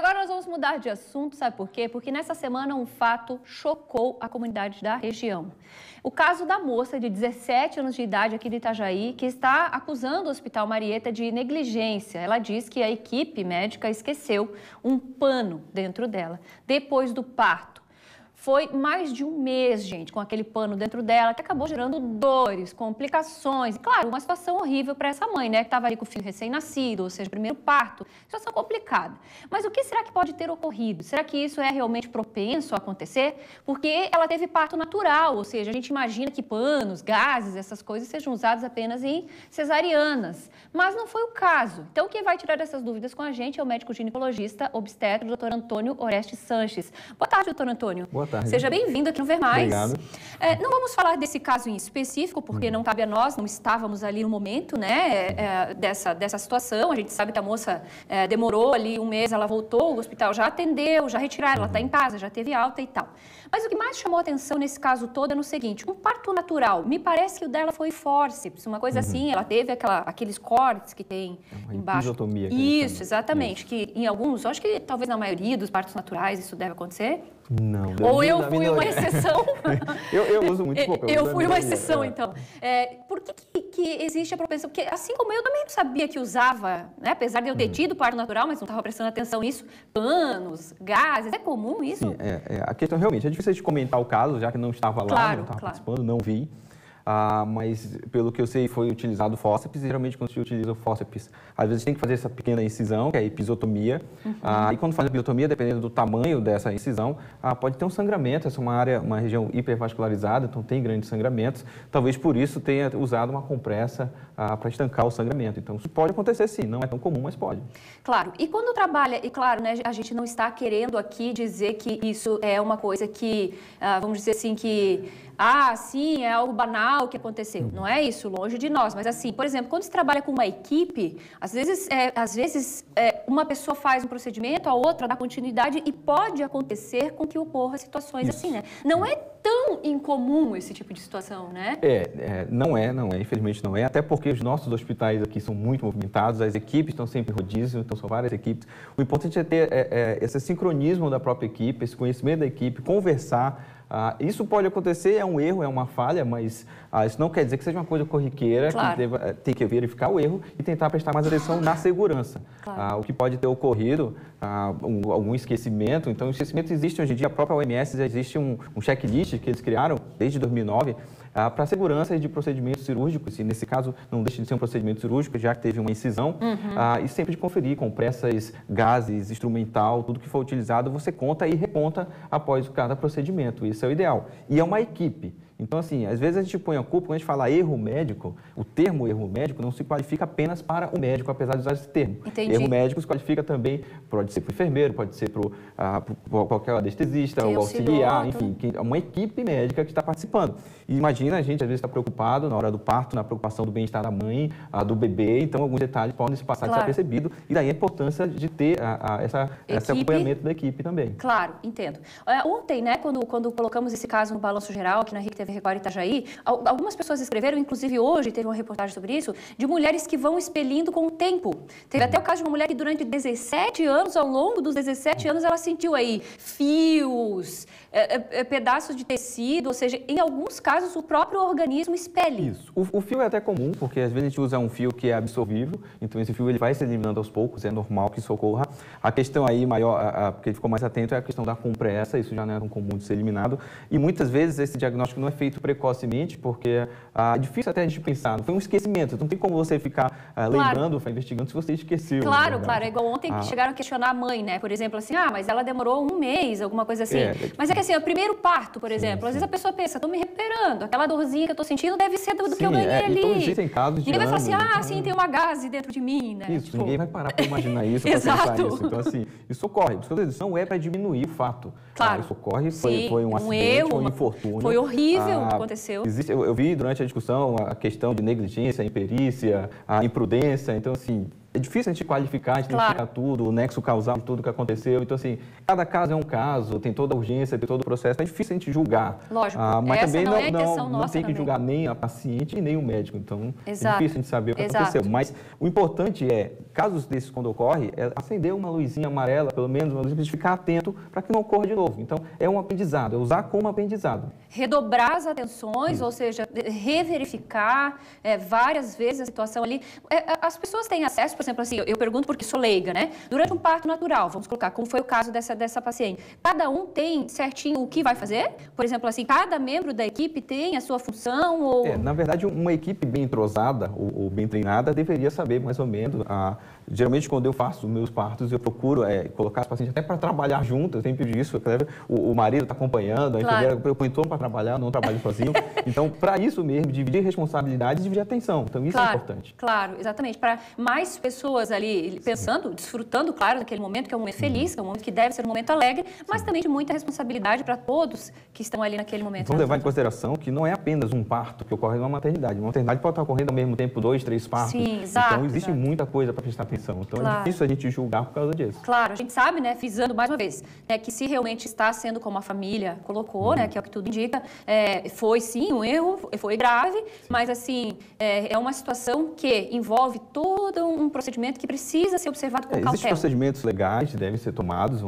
Agora nós vamos mudar de assunto, sabe por quê? Porque nessa semana um fato chocou a comunidade da região. O caso da moça de 17 anos de idade aqui de Itajaí, que está acusando o Hospital Marieta de negligência. Ela diz que a equipe médica esqueceu um pano dentro dela, depois do parto. Foi mais de um mês, gente, com aquele pano dentro dela, que acabou gerando dores, complicações. E, claro, uma situação horrível para essa mãe, né? Que estava ali com o filho recém-nascido, ou seja, primeiro parto. Situação complicada. Mas o que será que pode ter ocorrido? Será que isso é realmente propenso a acontecer? Porque ela teve parto natural, ou seja, a gente imagina que panos, gases, essas coisas sejam usados apenas em cesarianas. Mas não foi o caso. Então, quem vai tirar essas dúvidas com a gente é o médico ginecologista obstetra, Dr. Antônio Oreste Sanches. Boa tarde, doutor Antônio. Boa tarde. Seja bem-vindo aqui no Ver Mais. Obrigado. Não vamos falar desse caso em específico, porque não cabe a nós, não estávamos ali no momento, né, dessa situação. A gente sabe que a moça demorou ali um mês, ela voltou, o hospital já atendeu, já retiraram, ela está em casa, já teve alta e tal. Mas o que mais chamou a atenção nesse caso todo é no seguinte: um parto natural, me parece que o dela foi fórceps, uma coisa assim, ela teve aqueles cortes que tem embaixo. Episiotomia. Isso, exatamente, que em alguns, acho que talvez na maioria dos partos naturais isso deve acontecer. Não. Ou eu fui uma exceção? eu uso muito pouco. Eu fui uma exceção, então. Por que existe a propensão? Porque assim como eu também não sabia que usava, né, apesar de eu ter tido parto natural, mas não estava prestando atenção nisso, panos, gases, é comum isso? Sim, a questão realmente é difícil de comentar o caso, já que não estava lá, não estava participando, não vi. Mas pelo que eu sei foi utilizado fórceps, e geralmente quando se utiliza o fórceps, às vezes tem que fazer essa pequena incisão, que é a episiotomia, e quando faz a episiotomia, dependendo do tamanho dessa incisão, pode ter um sangramento, essa é uma região hipervascularizada, então tem grandes sangramentos, talvez por isso tenha usado uma compressa para estancar o sangramento. Então isso pode acontecer sim, não é tão comum, mas pode. Claro, e quando trabalha, e claro, né, a gente não está querendo aqui dizer que isso é uma coisa que, vamos dizer assim, que sim, é algo banal que aconteceu. Não é isso, longe de nós. Mas assim, por exemplo, quando se trabalha com uma equipe, às vezes uma pessoa faz um procedimento, a outra dá continuidade e pode acontecer com que ocorra situações assim, né? Não é tão incomum esse tipo de situação, né? Não é, infelizmente não é, até porque os nossos hospitais aqui são muito movimentados, as equipes estão sempre em rodízio, então são várias equipes. O importante é ter esse sincronismo da própria equipe, esse conhecimento da equipe, conversar. Isso pode acontecer, é um erro, é uma falha, mas isso não quer dizer que seja uma coisa corriqueira, claro, que tem que verificar o erro e tentar prestar mais atenção na segurança. Claro. O que pode ter ocorrido, algum esquecimento, então o esquecimento existe hoje em dia, a própria OMS já existe um checklist que eles criaram desde 2009, para segurança de procedimentos cirúrgicos, e nesse caso não deixa de ser um procedimento cirúrgico, já que teve uma incisão, e sempre de conferir compressas, gases, instrumental, tudo que for utilizado, você conta e reconta após cada procedimento, isso é o ideal. E é uma equipe. Então, assim, às vezes a gente põe a culpa, quando a gente fala erro médico, o termo erro médico não se qualifica apenas para o médico, apesar de usar esse termo. Entendi. Erro médico se qualifica também, pode ser para o enfermeiro, pode ser para qualquer anestesista, o auxiliar, enfim, uma equipe médica que está participando. E imagina, a gente às vezes está preocupado na hora do parto, na preocupação do bem-estar da mãe, do bebê, então alguns detalhes podem se passar desapercebido, e daí a importância de ter esse acompanhamento da equipe também. Claro, entendo. Ontem, né, quando colocamos esse caso no Balanço Geral, aqui na RIC TV Record Itajaí, algumas pessoas escreveram, inclusive hoje teve uma reportagem sobre isso, de mulheres que vão expelindo com o tempo. Teve até o caso de uma mulher que durante 17 anos, ao longo dos 17 anos, ela sentiu aí fios, pedaços de tecido, ou seja, em alguns casos o próprio organismo expele. Isso. O fio é até comum, porque às vezes a gente usa um fio que é absorvível, então esse fio ele vai se eliminando aos poucos, é normal que isso ocorra. A questão aí maior, porque ele ficou mais atento, é a questão da compressa, isso já não é tão comum de ser eliminado, e muitas vezes esse diagnóstico não é feito precocemente, porque é difícil até a gente pensar, não foi um esquecimento, não tem como você ficar lembrando, ficar investigando se você esqueceu. Claro, é igual ontem que chegaram a questionar a mãe, né, por exemplo, assim, mas ela demorou um mês, alguma coisa assim. Mas é que assim, o primeiro parto, por exemplo, às vezes a pessoa pensa, estou me recuperando, aquela dorzinha que eu estou sentindo deve ser do que eu ganhei ali. Então existem casos de ninguém vai falar assim, sim, tem uma gase dentro de mim, né? Isso, ninguém vai parar para imaginar isso, para pensar nisso. Então assim, isso ocorre, isso não é para diminuir o fato. Claro. Isso ocorre, foi um acidente, um infortúnio. Foi horrível o que aconteceu. Eu vi durante a discussão a questão de negligência, imperícia, a imprudência, então assim, é difícil a gente qualificar, a gente identificar tudo, o nexo causal de tudo que aconteceu. Então, assim, cada caso é um caso, tem toda a urgência, tem todo o processo, é difícil a gente julgar. Lógico, mas essa também não é a intenção não nossa tem que também. julgar nem a paciente e nem o médico. Então, Exato. é difícil a gente saber o que aconteceu. Mas o importante é, casos desses quando ocorre, é acender uma luzinha amarela, pelo menos, uma luzinha, ficar atento para que não ocorra de novo. Então, é um aprendizado, é usar como aprendizado. Redobrar as atenções, ou seja, reverificar várias vezes a situação ali. As pessoas têm acesso, por exemplo, assim, eu pergunto porque sou leiga, né? Durante um parto natural, vamos colocar, como foi o caso dessa paciente, cada um tem certinho o que vai fazer? Por exemplo, assim, cada membro da equipe tem a sua função? Ou... Na verdade, uma equipe bem entrosada ou bem treinada deveria saber mais ou menos. Geralmente, quando eu faço os meus partos, eu procuro colocar as pacientes até para trabalhar juntas, eu sempre digo isso. O marido está acompanhando, a enfermeira põe todo para trabalhar, não trabalho sozinho. Então, para isso mesmo, dividir responsabilidades e dividir atenção. Então, isso é importante. Claro, exatamente. Para mais pessoas ali pensando, desfrutando, claro, daquele momento, que é um momento feliz, que é um momento que deve ser um momento alegre, mas também de muita responsabilidade para todos que estão ali naquele momento. Vamos levar em consideração que não é apenas um parto que ocorre numa maternidade. Uma maternidade pode estar ocorrendo ao mesmo tempo 2, 3 partos. Sim, exato. Então, existe muita coisa para prestar atenção. Então, é difícil a gente julgar por causa disso. Claro, a gente sabe, né, frisando mais uma vez, que se realmente está sendo como a família colocou, né, que é o que tudo indica, foi sim um erro, foi grave, mas assim, é uma situação que envolve todo um procedimento que precisa ser observado com cautela. Existem procedimentos legais que devem ser tomados,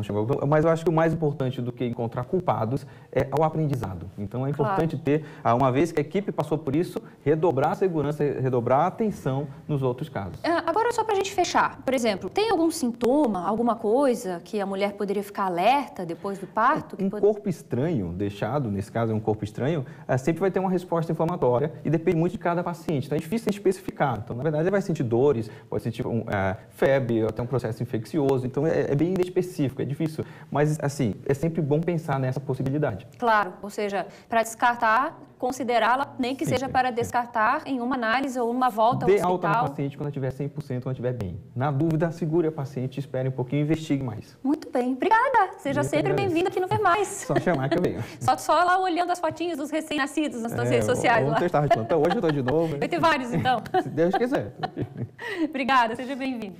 mas eu acho que o mais importante do que encontrar culpados é o aprendizado. Então, é importante ter, uma vez que a equipe passou por isso, redobrar a segurança, redobrar a atenção nos outros casos. Agora, só para a gente fechar, por exemplo, tem algum sintoma, alguma coisa que a mulher poderia ficar alerta depois do parto? Corpo estranho deixado, nesse caso é um corpo estranho, sempre vai ter uma resposta inflamatória e depende muito de cada paciente. Então, é difícil a gente especificar. Então, na verdade, ele vai sentir dores, pode sentir febre, até um processo infeccioso. Então, é bem inespecífico, é difícil. Mas, assim, é sempre bom pensar nessa possibilidade. Claro, ou seja, para descartar, considerá-la, nem que seja para descartar em uma análise ou uma volta ao hospital. Dê alta na paciente quando ela estiver 100%, quando ela estiver bem. Na dúvida, segure a paciente, espere um pouquinho e investigue mais. Muito bem, obrigada. Seja sempre bem-vindo aqui no Ver Mais. Só chamar que eu venho. Só lá olhando as fotinhas dos recém-nascidos nas suas redes sociais. Vamos testar de plantão. Hoje eu estou de novo. Vai ter vários, então. Se Deus quiser. Obrigada, seja bem-vindo.